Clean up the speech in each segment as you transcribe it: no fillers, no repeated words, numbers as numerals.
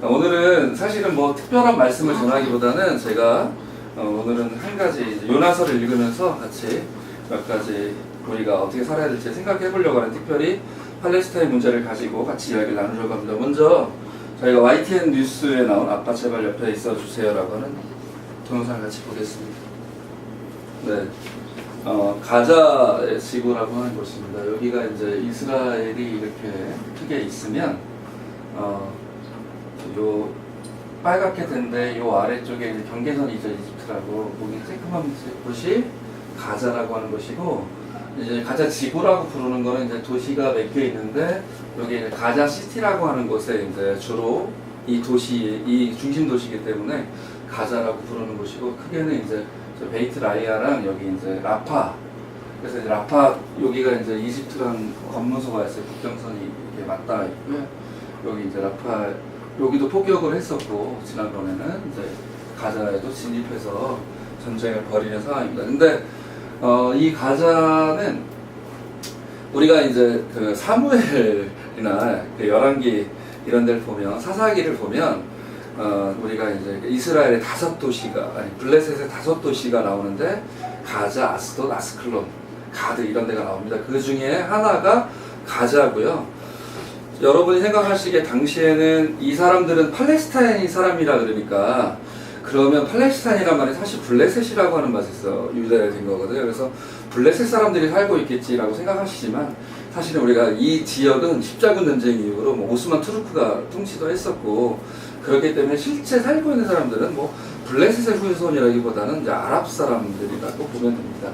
오늘은 사실은 뭐 특별한 말씀을 전하기보다는 제가 오늘은 한 가지 요나서를 읽으면서 같이 몇 가지 우리가 어떻게 살아야 될지 생각해 보려고 하는, 특별히 팔레스타인 문제를 가지고 같이 이야기를 나누려고 합니다. 먼저 저희가 YTN 뉴스에 나온 아빠 제발 옆에 있어 주세요라고 하는 동영상을 같이 보겠습니다. 네, 가자의 지구라고 하는 곳입니다. 여기가 이제 이스라엘이 이렇게 크게 있으면 요 빨갛게 된데 요 아래쪽에 이제 경계선이죠. 이집트라고 거기 쬐끄만 곳이 가자라고 하는 것이고, 이제 가자 지구라고 부르는 거는 이제 도시가 몇 개 있는데, 여기 이제 가자 시티라고 하는 곳에 이제 주로 이 도시, 이 중심 도시이기 때문에 가자라고 부르는 곳이고, 크게는 이제 베이트 라이아랑 여기 이제 라파, 그래서 이제 라파 여기가 이제 이집트랑 검문소가 있어요. 국경선이 이렇게 맞닿아 있고요. 여기 이제 라파 여기도 폭격을 했었고, 지난번에는 이제 가자에도 진입해서 전쟁을 벌이는 상황입니다. 근데 이 가자는 우리가 이제 그 사무엘이나 그 열왕기 이런 데를 보면, 사사기를 보면 우리가 이제 이스라엘의 5도시가, 아니 블레셋의 5도시가 나오는데, 가자, 아스돗, 아스클론, 가드 이런 데가 나옵니다. 그 중에 하나가 가자고요. 여러분이 생각하시기에 당시에는 이 사람들은 팔레스타인 사람이라 그러니까, 그러면 팔레스타인이란 말이 사실 블레셋이라고 하는 맛에서 유래된 거거든요. 그래서 블레셋 사람들이 살고 있겠지라고 생각하시지만, 사실은 우리가 이 지역은 십자군 전쟁 이후로 뭐 오스만 투르크가 통치도 했었고, 그렇기 때문에 실제 살고 있는 사람들은 뭐 블레셋의 후손이라기보다는 이제 아랍 사람들이라고 보면 됩니다.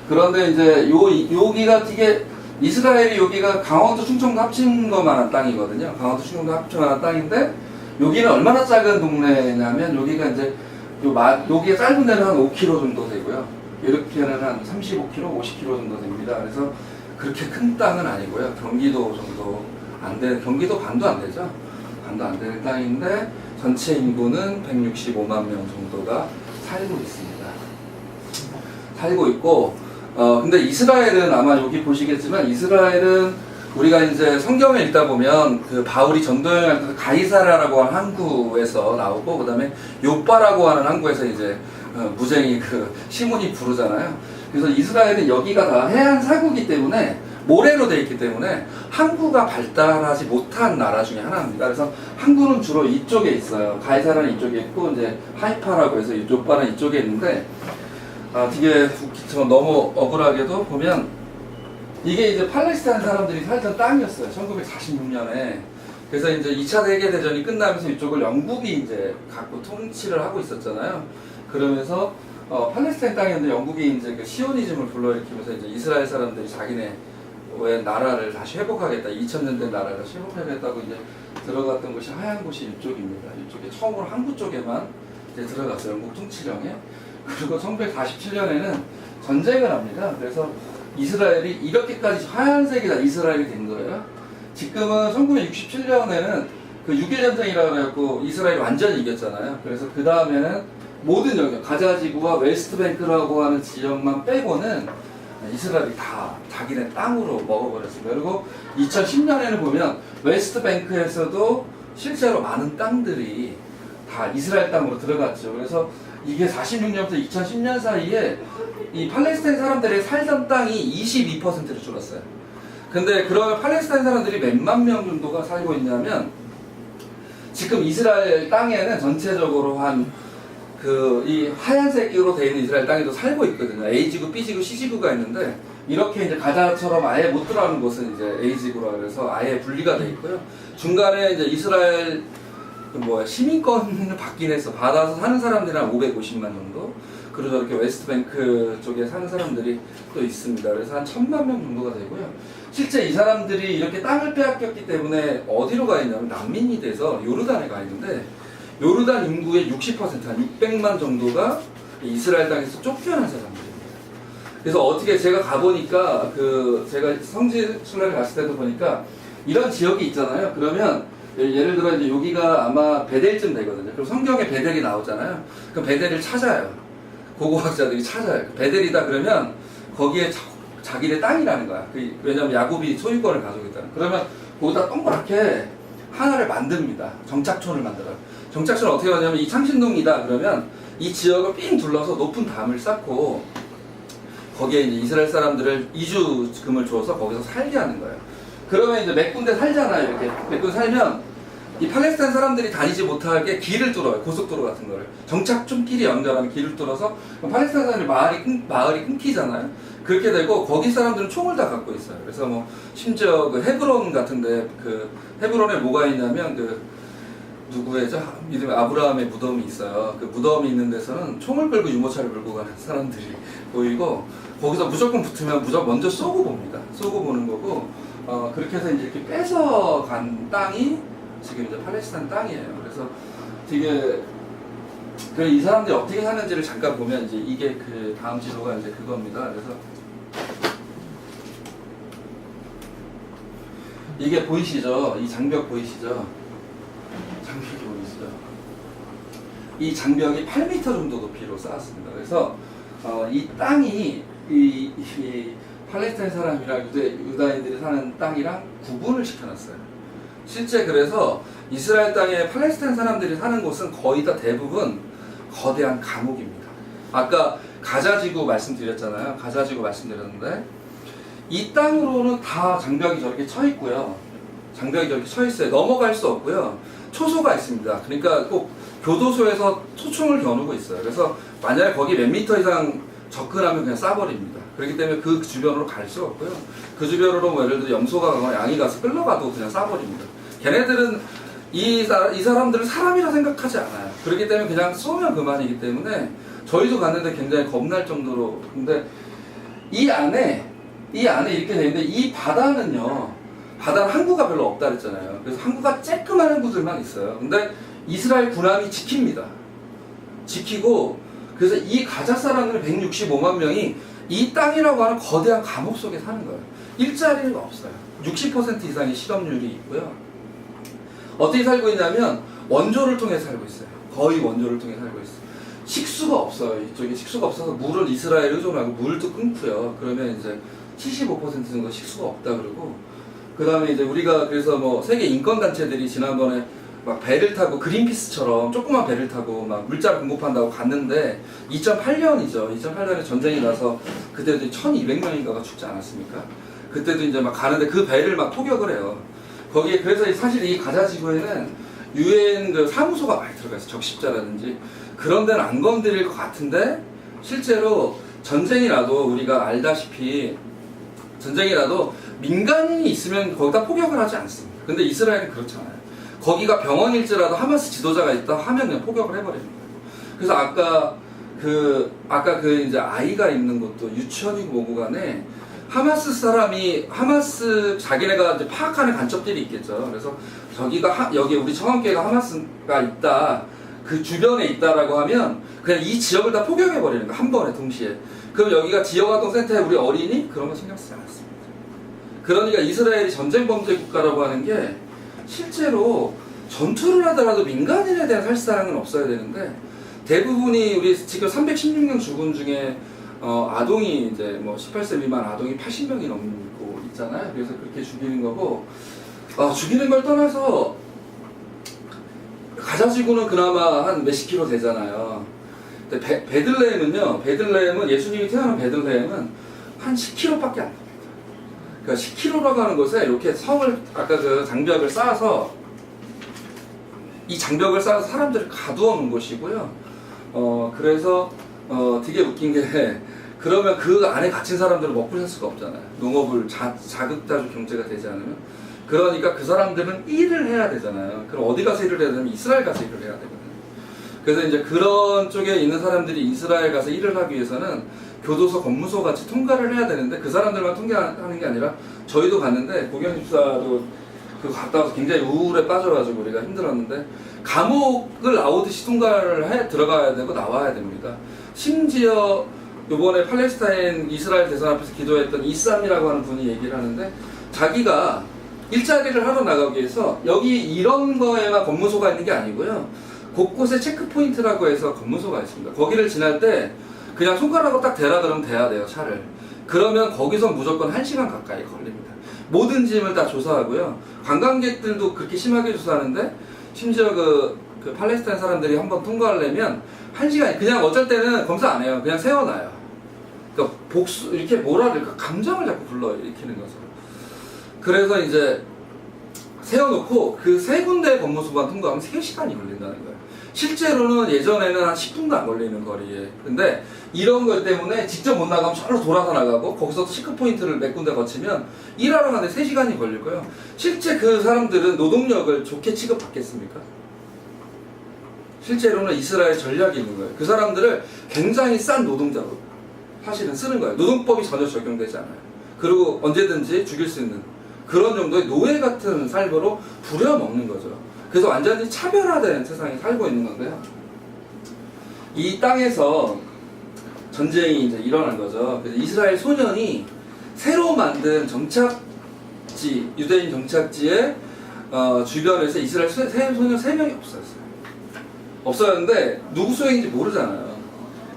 그런데 이제 여기가 되게, 이스라엘이 여기가 강원도 충청도 합친 것만한 땅이거든요. 강원도 충청도 합친 것만한 땅인데, 여기는 얼마나 작은 동네냐면, 여기가 이제 여기에 짧은 데는 한 5km 정도 되고요. 이렇게는 한 35km, 50km 정도 됩니다. 그래서 그렇게 큰 땅은 아니고요. 경기도 정도 안 되는, 경기도 반도 안 되죠. 반도 안 되는 땅인데, 전체 인구는 165만 명 정도가 살고 있습니다. 살고 있고, 근데 이스라엘은 아마 여기 보시겠지만, 이스라엘은 우리가 이제 성경을 읽다 보면 그 바울이 전도여행할 때 가이사라라고 하는 항구에서 나오고, 그 다음에 요빠라고 하는 항구에서 이제 무쟁이 그 시몬이 부르잖아요. 그래서 이스라엘은 여기가 다 해안 사구이기 때문에, 모래로 되어 있기 때문에 항구가 발달하지 못한 나라 중에 하나입니다. 그래서 항구는 주로 이쪽에 있어요. 가이사라는 이쪽에 있고, 이제 하이파라고 해서 요빠는 이쪽에 있는데, 되게 웃기지만 너무 억울하게도 보면, 이게 이제 팔레스타인 사람들이 살던 땅이었어요. 1946년에. 그래서 이제 2차 세계대전이 끝나면서 이쪽을 영국이 이제 갖고 통치를 하고 있었잖아요. 그러면서 팔레스타인 땅이었는데, 영국이 이제 그 시오니즘을 불러일으키면서 이제 이스라엘 사람들이 자기네 왜 나라를 다시 회복하겠다, 2000년 된 나라를 다시 회복하겠다고 이제 들어갔던 곳이 하얀 곳이 이쪽입니다. 이쪽에 처음으로 항구 쪽에만 이제 들어갔어요. 영국 통치령에. 그리고 1947년에는 전쟁을 합니다. 그래서 이스라엘이 이렇게까지 하얀색이 다 이스라엘이 된 거예요. 지금은 1967년에는 그 6.1 전쟁이라고 해갖고 이스라엘이 완전히 이겼잖아요. 그래서 그 다음에는 모든 영역, 가자 지구와 웨스트뱅크라고 하는 지역만 빼고는 이스라엘이 다 자기네 땅으로 먹어버렸습니다. 그리고 2010년에는 보면 웨스트뱅크에서도 실제로 많은 땅들이 다 이스라엘 땅으로 들어갔죠. 그래서 이게 46년부터 2010년 사이에 이 팔레스타인 사람들이 살던 땅이 22%로 줄었어요. 근데 그러면 팔레스타인 사람들이 몇만 명 정도가 살고 있냐면, 지금 이스라엘 땅에는 전체적으로 이 하얀색으로 되어 있는 이스라엘 땅에도 살고 있거든요. A지구, B지구, C지구가 있는데, 이렇게 이제 가자처럼 아예 못 들어가는 곳은 이제 A지구라 그래서 아예 분리가 되어 있고요. 중간에 이제 이스라엘 시민권을 받긴 해서 받아서 사는 사람들이 한 550만 정도, 그리고 이렇게 웨스트뱅크 쪽에 사는 사람들이 또 있습니다. 그래서 한 1000만 명 정도가 되고요. 실제 이 사람들이 이렇게 땅을 빼앗겼기 때문에 어디로 가 있냐면 난민이 돼서 요르단에 가 있는데, 요르단 인구의 60%, 한 600만 정도가 이스라엘 땅에서 쫓겨난 사람들입니다. 그래서 어떻게 제가 가보니까, 제가 성지 순례를 갔을 때도 보니까 이런 지역이 있잖아요. 그러면 예를 들어 이제 여기가 아마 베델쯤 되거든요. 그럼 성경에 베델이 나오잖아요. 그럼 베델을 찾아요. 고고학자들이 찾아요. 베델이다 그러면 거기에 자기네 땅이라는 거야. 왜냐면 야곱이 소유권을 가지고 있다는. 그러면 거기다 동그랗게 하나를 만듭니다. 정착촌을 만들어요. 정착촌을 어떻게 하냐면 이 창신동이다 그러면 이 지역을 삥 둘러서 높은 담을 쌓고 거기에 이제 이스라엘 사람들을 이주금을 줘서 거기서 살게 하는 거예요. 그러면 이제 몇 군데 살잖아요. 이렇게 몇 군데 살면 이 팔레스타인 사람들이 다니지 못하게 길을 뚫어요. 고속도로 같은 거를. 정착촌끼리 연결하는 길을 뚫어서 팔레스타인 사람들이 마을이 끊기잖아요. 그렇게 되고 거기 사람들은 총을 다 갖고 있어요. 그래서 뭐 심지어 그 헤브론 같은데 그 헤브론에 뭐가 있냐면 그 누구의죠? 이름이 아브라함의 무덤이 있어요. 그 무덤이 있는 데서는 총을 끌고 유모차를 끌고 가는 사람들이 보이고 거기서 무조건 붙으면 무조건 먼저 쏘고 봅니다. 쏘고 보는 거고 그렇게 해서 이제 이렇게 뺏어간 땅이 지금 이제 팔레스타인 땅이에요. 그래서 되게 이 사람들이 어떻게 사는지를 잠깐 보면 이제 이게 그 다음 지도가 이제 그겁니다. 그래서 이게 보이시죠? 이 장벽 보이시죠? 장벽이 보이시죠? 이 장벽이 8m 정도 높이로 쌓았습니다. 그래서 이 땅이 이 팔레스타인 사람이랑 유다인들이 사는 땅이랑 구분을 시켜놨어요. 실제 그래서 이스라엘 땅에 팔레스타인 사람들이 사는 곳은 거의 다 대부분 거대한 감옥입니다. 아까 가자지구 말씀드렸잖아요. 가자지구 말씀드렸는데 이 땅으로는 다 장벽이 저렇게 쳐 있고요. 장벽이 저렇게 쳐 있어요. 넘어갈 수 없고요. 초소가 있습니다. 그러니까 꼭 교도소에서 초총을 겨누고 있어요. 그래서 만약에 거기 몇 미터 이상 접근하면 그냥 쏴버립니다. 그렇기 때문에 그 주변으로 갈 수 없고요. 그 주변으로 뭐 예를 들어 염소가 가거나 양이 가서 끌려가도 그냥 쏴버립니다. 걔네들은 이 사람들을 사람이라 생각하지 않아요. 그렇기 때문에 그냥 쏘면 그만이기 때문에 저희도 갔는데 굉장히 겁날 정도로. 근데 이 안에 이렇게 돼 있는데 이 바다는 항구가 별로 없다 그랬잖아요. 그래서 항구가 쬐끄만 항구들만 있어요. 근데 이스라엘 군함이 지킵니다. 지키고 그래서 이 가자 사람들 165만 명이 이 땅이라고 하는 거대한 감옥 속에 사는 거예요. 일자리가 없어요. 60% 이상의 실업률이 있고요. 어떻게 살고 있냐면 원조를 통해 살고 있어요. 거의 원조를 통해 살고 있어요. 식수가 없어요. 이쪽에 식수가 없어서 물을 이스라엘에 의존하고 물도 끊고요. 그러면 이제 75% 정도 식수가 없다 그러고 그 다음에 이제 우리가 그래서 뭐 세계 인권단체들이 지난번에 막 배를 타고 그린피스처럼 조그만 배를 타고 막 물자를 공급한다고 갔는데 2008년이죠. 2008년에 전쟁이 나서 그때도 1200명인가가 죽지 않았습니까? 그때도 이제 막 가는데 그 배를 막 포격을 해요. 거기에 그래서 사실 이 가자지구에는 유엔 그 사무소가 많이 들어가 있어요. 적십자라든지 그런 데는 안 건드릴 것 같은데 실제로 전쟁이 나도 우리가 알다시피 전쟁이 나도 민간인이 있으면 거기다 포격을 하지 않습니다. 근데 이스라엘은 그렇잖아요. 거기가 병원일지라도 하마스 지도자가 있다 하면 그냥 포격을 해버리는 거예요. 그래서 아까 그 이제 아이가 있는 것도 유치원이고 뭐고 간에 하마스 자기네가 이제 파악하는 간첩들이 있겠죠. 그래서 여기 우리 청원교회가 하마스가 있다, 그 주변에 있다라고 하면 그냥 이 지역을 다 포격해버리는 거야. 한 번에 동시에. 그럼 여기가 지역아동센터에 우리 어린이? 그런 거 신경 쓰지 않았습니다. 그러니까 이스라엘이 전쟁 범죄 국가라고 하는 게 실제로 전투를 하더라도 민간인에 대한 살상은 없어야 되는데 대부분이 우리 지금 316명 죽은 중에 아동이 이제 뭐 18세 미만 아동이 80명이 넘고 있잖아요. 그래서 그렇게 죽이는 거고 죽이는 걸 떠나서 가자지구는 그나마 한 몇십 킬로 되잖아요. 근데 베들레헴은 예수님이 태어난 베들레헴은 한 10km밖에 안 됩니다. 그러니까 10km라고 하는 곳에 이렇게 아까 그 장벽을 쌓아서 사람들을 가두어 놓은 곳이고요. 그래서 되게 웃긴 게 그러면 그 안에 갇힌 사람들은 먹고 살 수가 없잖아요. 농업을 자급자족 경제가 되지 않으면. 그러니까 그 사람들은 일을 해야 되잖아요. 그럼 어디 가서 일을 해야 되냐면 이스라엘 가서 일을 해야 되거든요. 그래서 이제 그런 쪽에 있는 사람들이 이스라엘 가서 일을 하기 위해서는 교도소, 검무소 같이 통과를 해야 되는데 그 사람들만 통과하는 게 아니라 저희도 갔는데 고경집사도 그 갔다 와서 굉장히 우울에 빠져가지고 우리가 힘들었는데 감옥을 나오듯이 통과를 들어가야 되고 나와야 됩니다. 심지어 이번에 팔레스타인 이스라엘 대선 앞에서 기도했던 이쌈이라고 하는 분이 얘기를 하는데 자기가 일자리를 하러 나가기 위해서 여기 이런 거에만 검무소가 있는 게 아니고요. 곳곳에 체크포인트라고 해서 검무소가 있습니다. 거기를 지날 때 그냥 손가락으로 딱 대라 그러면 대야 돼요, 차를. 그러면 거기서 무조건 1시간 가까이 걸립니다. 모든 짐을 다 조사하고요. 관광객들도 그렇게 심하게 조사하는데 심지어 그 팔레스타인 사람들이 한번 통과하려면 1시간 그냥 어쩔 때는 검사 안 해요. 그냥 세워놔요. 그러니까 복수 이렇게 뭐라 그럴까 감정을 자꾸 불러일으키는 거죠. 그래서 이제 세워놓고 그 세 군데 법무소만 통과하면 3시간이 걸린다는 거예요. 실제로는 예전에는 한 10분도 안 걸리는 거리에. 근데 이런 것 때문에 직접 못 나가면 절로 돌아서 나가고 거기서 체크포인트를 몇 군데 거치면 일하러 가는데 3시간이 걸릴 거예요. 실제 그 사람들은 노동력을 좋게 취급받겠습니까? 실제로는 이스라엘 전략이 있는 거예요. 그 사람들을 굉장히 싼 노동자로 사실은 쓰는 거예요. 노동법이 전혀 적용되지 않아요. 그리고 언제든지 죽일 수 있는 그런 정도의 노예 같은 삶으로 부려먹는 거죠. 그래서 완전히 차별화된 세상에 살고 있는 건데요. 이 땅에서 전쟁이 이제 일어난 거죠. 그래서 이스라엘 소년이 새로 만든 정착지, 유대인 정착지의 주변에서 이스라엘 소년 3명이 없어졌어요. 없어졌는데 누구 소행인지 모르잖아요.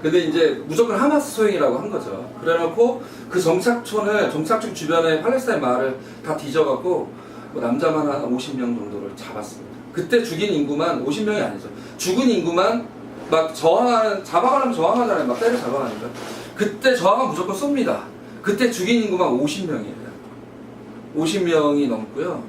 근데 이제 무조건 하마스 소행이라고 한 거죠. 그래놓고 그 정착촌 주변의 팔레스타인 마을을 다 뒤져갖고 뭐 남자만 한 50명 정도를 잡았습니다. 그때 죽인 인구만 50명이 아니죠. 죽은 인구만 막 잡아가려면 저항하잖아요. 막 때려 잡아가니까. 그때 저항은 무조건 쏩니다. 그때 죽인 인구만 50명이에요. 50명이 넘고요.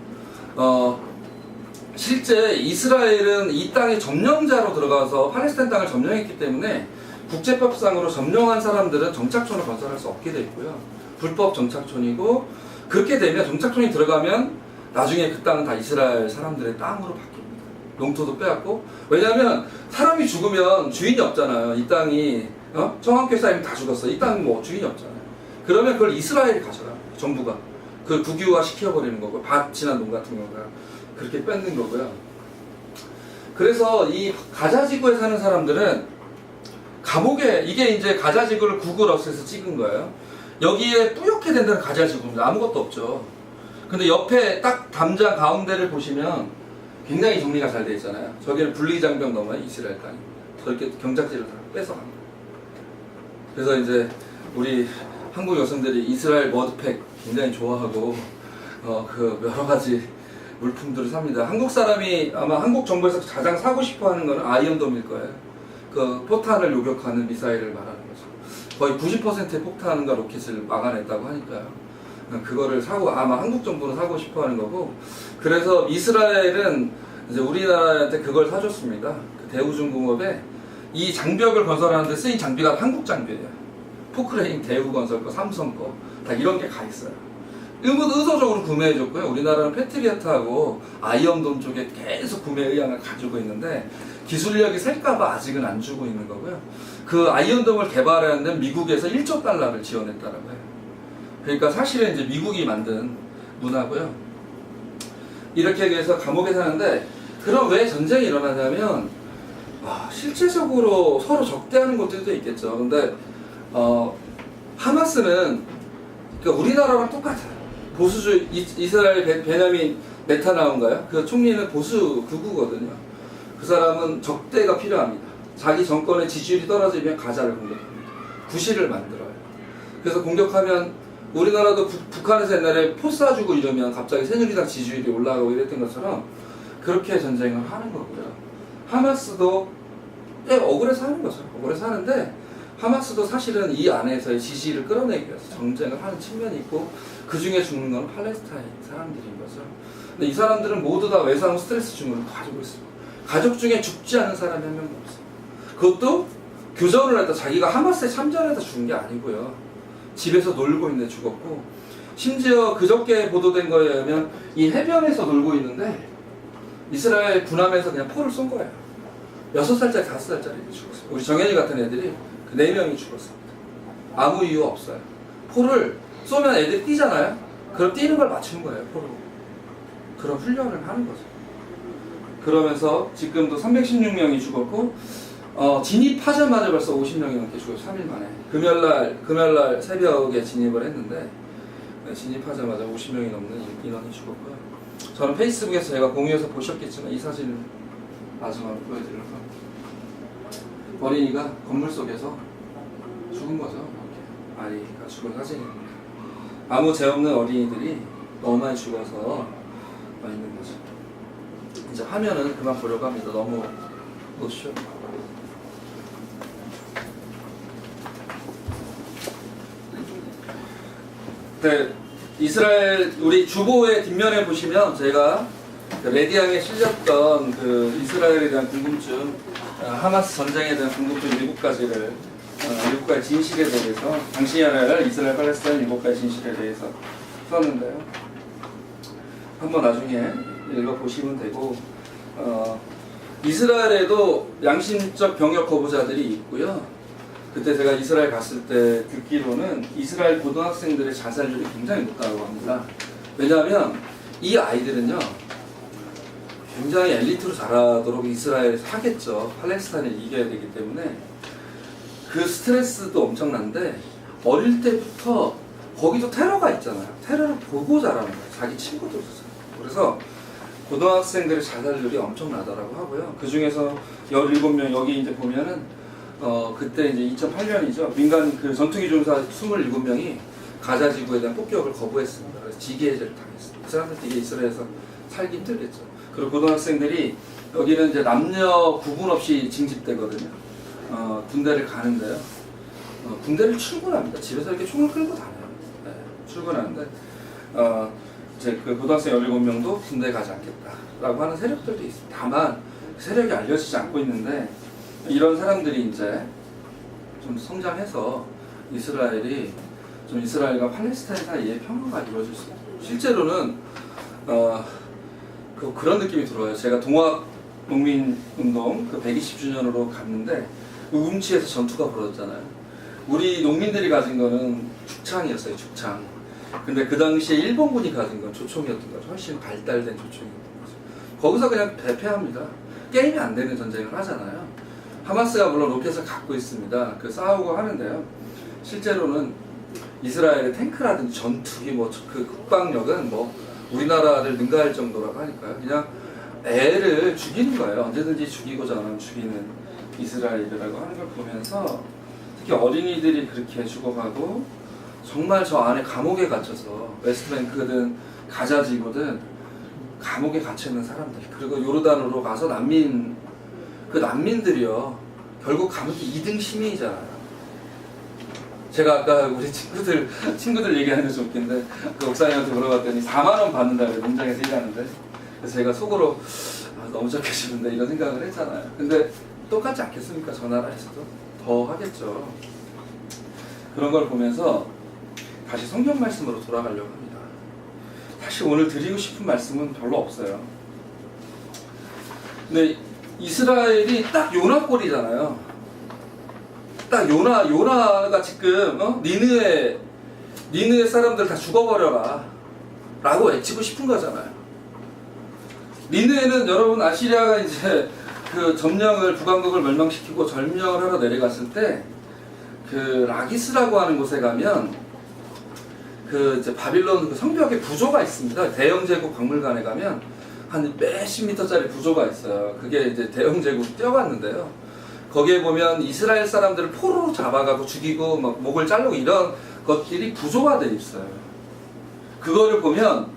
실제 이스라엘은 이 땅에 점령자로 들어가서 팔레스타인 땅을 점령했기 때문에 국제법상으로 점령한 사람들은 정착촌을 건설할 수 없게 돼 있고요. 불법 정착촌이고 그렇게 되면 정착촌이 들어가면 나중에 그 땅은 다 이스라엘 사람들의 땅으로 바뀝니다. 농토도 빼앗고 왜냐하면 사람이 죽으면 주인이 없잖아요. 이 땅이 청학교 사람이 다 죽었어. 이 땅은 뭐 주인이 없잖아요. 그러면 그걸 이스라엘이 가져가요. 정부가 그 국유화 시켜버리는 거고 밭이나 농 같은 거가 그렇게 뺏는 거고요. 그래서 이 가자지구에 사는 사람들은 감옥에 이게 이제 가자지구를 구글 어스에서 찍은 거예요. 여기에 뿌옇게 된다는 가자지구입니다. 아무것도 없죠. 근데 옆에 딱 담장 가운데를 보시면 굉장히 정리가 잘 돼 있잖아요. 저기는 분리장벽 넘어요. 이스라엘 땅입니다. 저렇게 경작지를 다 뺏어갑니다. 그래서 이제 우리 한국 여성들이 이스라엘 머드팩 굉장히 좋아하고 그 여러 가지 물품들을 삽니다. 한국 사람이 아마 한국 정부에서 가장 사고 싶어하는 거는 아이언돔일 거예요. 그 포탄을 요격하는 미사일을 말하는 거죠. 거의 90%의 포탄과 로켓을 막아냈다고 하니까요. 그거를 사고 아마 한국 정부는 사고 싶어하는 거고. 그래서 이스라엘은 이제 우리나라한테 그걸 사줬습니다. 그 대우중공업에 이 장벽을 건설하는데 쓰인 장비가 한국 장비예요. 포크레인, 대우건설 거, 삼성 거 다 이런 게 가 있어요. 의도적으로 구매해줬고요. 우리나라는 패트리어트하고 아이언돔 쪽에 계속 구매 의향을 가지고 있는데 기술력이 셀까봐 아직은 안 주고 있는 거고요. 그 아이언돔을 개발하는 데 미국에서 1조 달러를 지원했다라고 해요. 그러니까 사실은 이제 미국이 만든 문화고요. 이렇게 해서 감옥에 사는데 그럼 왜 전쟁이 일어나냐면 실제적으로 서로 적대하는 것들도 있겠죠. 근데 하마스는 그러니까 우리나라랑 똑같아요. 보수주의 이스라엘 베냐민 네타냐후인가요? 그 총리는 보수 극우거든요. 그 사람은 적대가 필요합니다. 자기 정권의 지지율이 떨어지면 가자를 공격합니다. 구실을 만들어요. 그래서 공격하면 우리나라도 북한에서 옛날에 포 쏴주고 이러면 갑자기 새누리당 지지율이 올라가고 이랬던 것처럼 그렇게 전쟁을 하는 거고요. 하마스도 억울해서 하는 거죠. 억울해서 하는데 하마스도 사실은 이 안에서의 지지를 끌어내기 위해서 전쟁을 하는 측면이 있고 그 중에 죽는 건 팔레스타인 사람들인 거죠. 근데 이 사람들은 모두 다 외상 스트레스 증후를 가지고 있습니다. 가족 중에 죽지 않은 사람이 한 명도 없어요. 그것도 교전을 했다 자기가 하마스에 참전해서 죽은 게 아니고요. 집에서 놀고 있는데 죽었고 심지어 그저께 보도된 거에 의하면 이 해변에서 놀고 있는데 이스라엘 군함에서 그냥 포를 쏜 거예요. 6살짜리 5살짜리 죽었어요. 우리 정현이 같은 애들이 4명이 죽었습니다. 아무 이유 없어요. 포를 쏘면 애들이 뛰잖아요. 그럼 뛰는 걸 맞추는 거예요. 포로. 그런 훈련을 하는 거죠. 그러면서 지금도 316명이 죽었고 진입하자마자 벌써 50명이 넘게 죽었어요. 3일 만에. 금요일날 새벽에 진입을 했는데 진입하자마자 50명이 넘는 인원이 죽었고요. 저는 페이스북에서 제가 공유해서 보셨겠지만 이 사진을 마지막으로 보여드리려고 합니다. 어린이가 건물 속에서 죽은 거죠. 이렇게 아이가 죽은 사진입니다. 아무 죄 없는 어린이들이 너무 많이 죽어서 있는 거죠. 이제 화면은 그만 보려고 합니다. 너무 노쇼. 네, 이스라엘 우리 주보의 뒷면에 보시면 제가 그 레디앙에 실렸던 그 이스라엘에 대한 궁금증, 하마스 전쟁에 대한 궁금증 7가지를 7가지 진실에 대해서 당시에 할 이스라엘 팔레스타인 7가지 진실에 대해서 썼는데요. 한번 나중에 읽어보시면 되고, 이스라엘에도 양심적 병역 거부자들이 있고요. 그때 제가 이스라엘 갔을 때 듣기로는 이스라엘 고등학생들의 자살률이 굉장히 높다고 합니다. 왜냐하면 이 아이들은요, 굉장히 엘리트로 자라도록 이스라엘에서 하겠죠. 팔레스타인을 이겨야 되기 때문에 그 스트레스도 엄청난데, 어릴 때부터 거기도 테러가 있잖아요. 테러를 보고 자라는 거예요. 자기 친구도 있어요. 그래서 고등학생들의 자살률이 엄청나더라고 하고요. 그 중에서 17명, 여기 이제 보면은 그때 이제 2008년이죠. 민간 그 전투기 중사 27명이 가자 지구에 대한 폭격을 거부했습니다. 그래서 지기해제를 당했습니다. 그 사람들 이게 이스라엘에서 살기 힘들겠죠. 그리고 고등학생들이 여기는 이제 남녀 구분 없이 징집되거든요. 군대를 가는데요. 군대를 출근합니다. 집에서 이렇게 총을 끌고 다녀요. 네, 출근하는데 이제 그 고등학생 17명도 군대 가지 않겠다라고 하는 세력들도 있습니다. 다만 세력이 알려지지 않고 있는데, 이런 사람들이 이제 좀 성장해서 이스라엘이 좀 이스라엘과 팔레스타인 사이에 평화가 이루어질 수 있어요. 실제로는 그런 느낌이 들어요. 제가 동학 농민운동 그 120주년으로 갔는데 우금치에서 전투가 벌어졌잖아요. 우리 농민들이 가진 거는 죽창이었어요. 죽창. 근데 그 당시에 일본군이 가진 건 조총이었던 거죠. 훨씬 발달된 조총이었던 거죠. 거기서 그냥 대패합니다. 게임이 안 되는 전쟁을 하잖아요. 하마스가 물론 로켓을 갖고 있습니다. 그 싸우고 하는데요. 실제로는 이스라엘의 탱크라든지 전투기 그 국방력은 우리나라를 능가할 정도라고 하니까요. 그냥 애를 죽이는 거예요. 언제든지 죽이고자 하면 죽이는 이스라엘이라고 하는 걸 보면서, 특히 어린이들이 그렇게 죽어가고 정말 저 안에 감옥에 갇혀서 웨스트뱅크든 가자지구든 감옥에 갇혀있는 사람들, 그리고 요르단으로 가서 그 난민들이요, 결국 가면 2등 시민이잖아요. 제가 아까 우리 친구들 얘기하는 게 좀 웃긴데, 그 목사님한테 물어봤더니 4만원 받는다고 농장에서 일하는데, 그래서 제가 속으로 너무 착해지는데 이런 생각을 했잖아요. 근데 똑같지 않겠습니까? 저 나라에서도 더 하겠죠. 그런 걸 보면서 다시 성경 말씀으로 돌아가려고 합니다. 사실 오늘 드리고 싶은 말씀은 별로 없어요. 근데 이스라엘이 딱 요나꼴이잖아요. 딱 요나가 지금 니느웨 사람들 다 죽어버려라 라고 외치고 싶은 거잖아요. 니느웨는 여러분 아시리아가 이제 그 점령을, 북왕국을 멸망시키고 점령을 하러 내려갔을 때 그 라기스라고 하는 곳에 가면 그 이제 바빌론 그 성벽에 부조가 있습니다. 대영 제국 박물관에 가면 한 몇십 미터짜리 부조가 있어요. 그게 이제 대영 제국 뛰어갔는데요. 거기에 보면 이스라엘 사람들을 포로로 잡아가고 죽이고 막 목을 자르고 이런 것들이 부조가 돼 있어요. 그거를 보면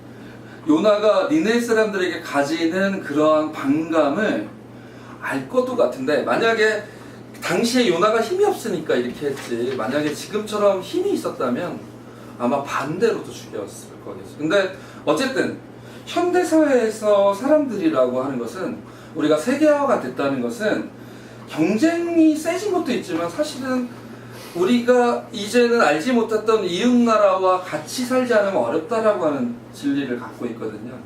요나가 니네 사람들에게 가지는 그러한 반감을 알 것도 같은데, 만약에 당시에 요나가 힘이 없으니까 이렇게 했지, 만약에 지금처럼 힘이 있었다면 아마 반대로 또 죽였을 거겠죠. 근데 어쨌든 현대사회에서 사람들이라고 하는 것은, 우리가 세계화가 됐다는 것은 경쟁이 세진 것도 있지만 사실은 우리가 이제는 알지 못했던 이웃나라와 같이 살지 않으면 어렵다라고 하는 진리를 갖고 있거든요.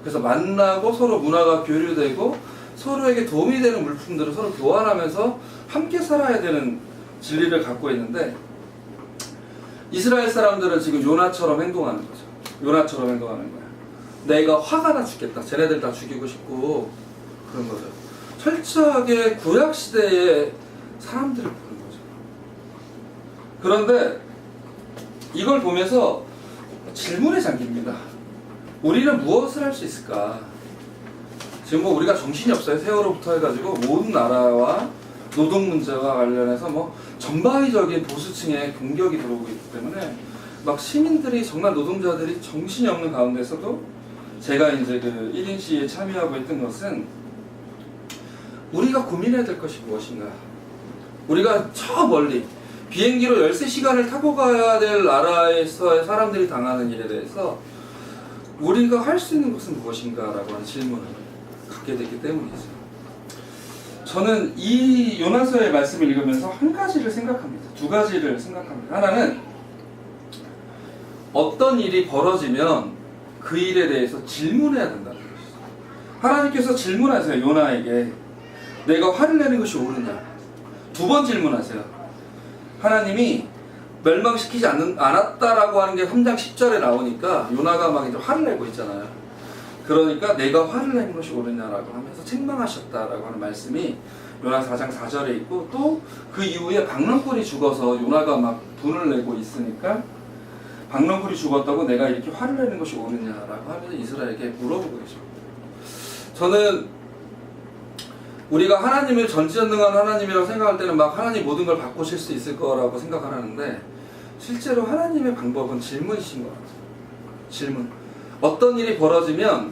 그래서 만나고 서로 문화가 교류되고 서로에게 도움이 되는 물품들을 서로 교환하면서 함께 살아야 되는 진리를 갖고 있는데, 이스라엘 사람들은 지금 요나처럼 행동하는 거죠. 요나처럼 행동하는 거야. 내가 화가 나 죽겠다. 쟤네들 다 죽이고 싶고 그런 거죠. 철저하게 구약시대의 사람들을 보는 거죠. 그런데 이걸 보면서 질문에 잠깁니다. 우리는 무엇을 할 수 있을까? 지금 우리가 정신이 없어요. 세월호부터 해가지고 모든 나라와 노동 문제와 관련해서 전방위적인 보수층의 공격이 들어오고 있기 때문에 막 시민들이 정말 노동자들이 정신이 없는 가운데서도 제가 이제 그 1인 시위에 참여하고 있던 것은 우리가 고민해야 될 것이 무엇인가. 우리가 저 멀리 비행기로 13시간을 타고 가야 될 나라에서의 사람들이 당하는 일에 대해서 우리가 할 수 있는 것은 무엇인가 라고 하는 질문을 갖게 됐기 때문이죠. 저는 이 요나서의 말씀을 읽으면서 한 가지를 생각합니다. 두 가지를 생각합니다. 하나는 어떤 일이 벌어지면 그 일에 대해서 질문해야 된다는 것이죠. 하나님께서 질문하세요. 요나에게 내가 화를 내는 것이 옳으냐. 두 번 질문하세요. 하나님이 멸망시키지 않았다라고 하는 게 3장 10절에 나오니까 요나가 막 이제 화를 내고 있잖아요. 그러니까 내가 화를 내는 것이 옳으냐라고 하면서 책망하셨다라고 하는 말씀이 요나 4장 4절에 있고, 또 그 이후에 박렁굴이 죽어서 요나가 막 분을 내고 있으니까 박렁굴이 죽었다고 내가 이렇게 화를 내는 것이 옳으냐라고 하면서 이스라엘에게 물어보고 계십니다. 저는 우리가 하나님을 전지전능한 하나님이라고 생각할 때는 막 하나님 모든 걸 바꾸실 수 있을 거라고 생각을 하는데, 실제로 하나님의 방법은 질문이신 것 같아요. 질문. 어떤 일이 벌어지면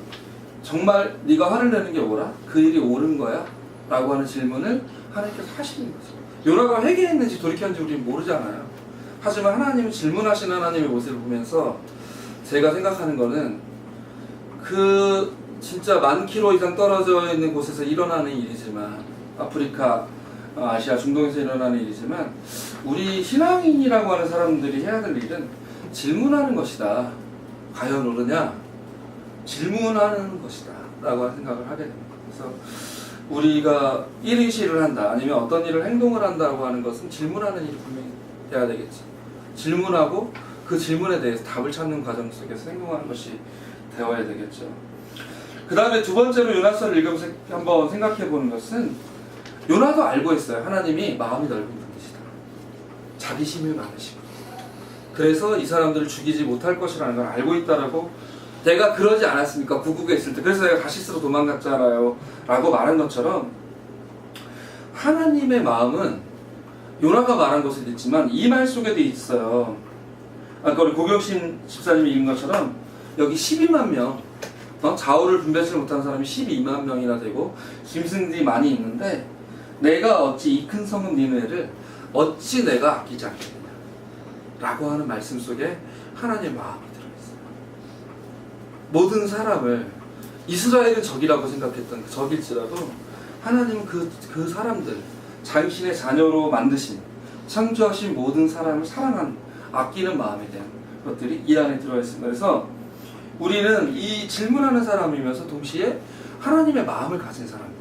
정말 네가 화를 내는 게 옳아? 그 일이 옳은 거야? 라고 하는 질문을 하나님께서 하시는 거죠. 요나가 회개했는지 돌이켰는지 우리는 모르잖아요. 하지만 하나님은 질문하시는 하나님의 모습을 보면서 제가 생각하는 거는 그 진짜 10,000km 이상 떨어져 있는 곳에서 일어나는 일이지만, 아프리카, 아시아, 중동에서 일어나는 일이지만, 우리 신앙인이라고 하는 사람들이 해야 될 일은 질문하는 것이다. 과연 옳으냐? 질문하는 것이다 라고 하는 생각을 하게 됩니다. 그래서 우리가 1인 시위를 한다, 아니면 어떤 일을 행동을 한다고 하는 것은 질문하는 일이 분명히 돼야 되겠지. 질문하고 그 질문에 대해서 답을 찾는 과정 속에서 행동하는 것이 되어야 되겠죠. 그 다음에 두 번째로 요나서를 읽으면서 한번 생각해 보는 것은, 요나도 알고 있어요. 하나님이 마음이 넓은 분이시다. 자비심이 많으시고, 그래서 이 사람들을 죽이지 못할 것이라는 걸 알고 있다라고, 내가 그러지 않았습니까? 구국에 있을 때. 그래서 내가 다시스로 도망갔잖아요 라고 말한 것처럼, 하나님의 마음은 요나가 말한 것을 있지만 이 말 속에도 있어요. 아까 우리 고경신 집사님이 읽은 것처럼 여기 12만 명, 좌우를 분별치 못하는 사람이 12만 명이나 되고 짐승들이 많이 있는데, 내가 어찌 이 큰 성은 니느웨를 어찌 내가 아끼지 않겠느냐 라고 하는 말씀 속에 하나님의 마음이 들어있어요. 모든 사람을, 이스라엘은 적이라고 생각했던 적일지라도 하나님은 그 사람들, 자신의 자녀로 만드신, 창조하신 모든 사람을 사랑하는, 아끼는 마음에 대한 것들이 이 안에 들어있습니다. 그래서 우리는 이 질문하는 사람이면서 동시에 하나님의 마음을 가진 사람,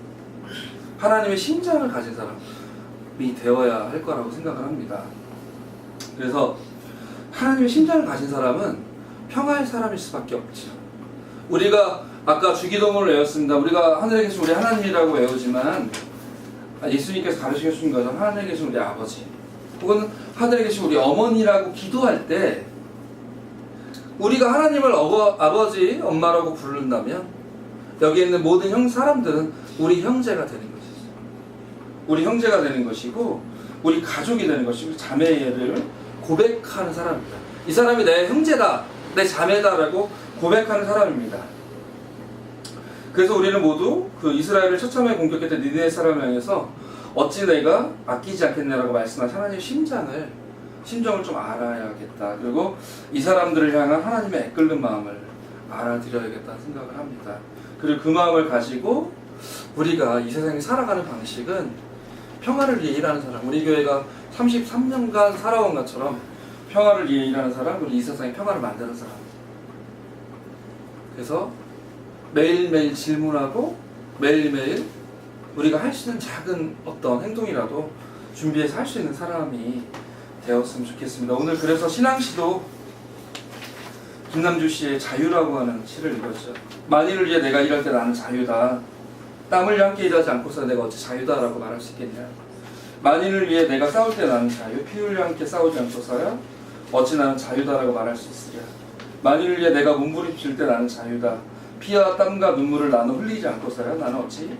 하나님의 심장을 가진 사람이 되어야 할 거라고 생각을 합니다. 그래서 하나님의 심장을 가진 사람은 평화의 사람일 수밖에 없죠. 우리가 아까 주기도문을 외웠습니다. 우리가 하늘에 계신 우리 하나님이라고 외우지만, 예수님께서 가르쳐 주신 것은 하늘에 계신 우리 아버지, 혹은 하늘에 계신 우리 어머니라고 기도할 때 우리가 하나님을 아버지, 엄마라고 부른다면 여기에 있는 모든 사람들은 우리 형제가 되는 것이죠. 우리 형제가 되는 것이고, 우리 가족이 되는 것이고, 자매를 고백하는 사람입니다. 이 사람이 내 형제다, 내 자매다라고 고백하는 사람입니다. 그래서 우리는 모두 그 이스라엘을 처참하게 공격했던 니느웨 사람을 향해서 어찌 내가 아끼지 않겠냐라고 말씀한 하나님의 심정을 좀 알아야겠다. 그리고 이 사람들을 향한 하나님의 애끓는 마음을 알아드려야겠다는 생각을 합니다. 그리고 그 마음을 가지고 우리가 이 세상에 살아가는 방식은 평화를 위해 일하는 사람, 우리 교회가 33년간 살아온 것처럼 평화를 위해 일하는 사람, 그리고 이 세상에 평화를 만드는 사람. 그래서 매일매일 질문하고 매일매일 우리가 할 수 있는 작은 어떤 행동이라도 준비해서 할 수 있는 사람이 되었으면 좋겠습니다. 오늘 그래서 신앙시도 김남주 씨의 자유라고 하는 시를 읽었죠. 만일을 위해 내가 일할 때 나는 자유다. 땀 흘려 함께 일하지 않고서 내가 어찌 자유다라고 말할 수 있겠냐. 만일을 위해 내가 싸울 때 나는 자유, 피 흘려 함께 싸우지 않고서야 어찌 나는 자유다라고 말할 수 있으랴. 만일을 위해 내가 몸부림칠 때 나는 자유다. 피와 땀과 눈물을 나눠 흘리지 않고서야 나는 어찌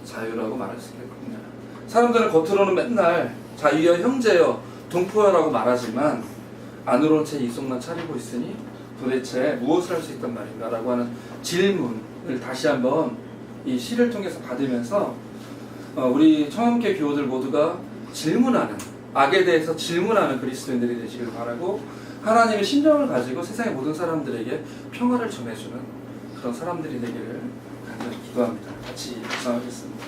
자유라고 말할 수 있겠느냐. 사람들은 겉으로는 맨날 자유여, 형제여, 동포여라고 말하지만 안으로는 제 이속만 차리고 있으니 도대체 무엇을 할 수 있단 말인가 라고 하는 질문을 다시 한번 이 시를 통해서 받으면서 우리 청함교 교우들 모두가 질문하는, 악에 대해서 질문하는 그리스도인들이 되시길 바라고, 하나님의 심정을 가지고 세상의 모든 사람들에게 평화를 전해주는 그런 사람들이 되기를 간절히 기도합니다. 같이 기도하겠습니다.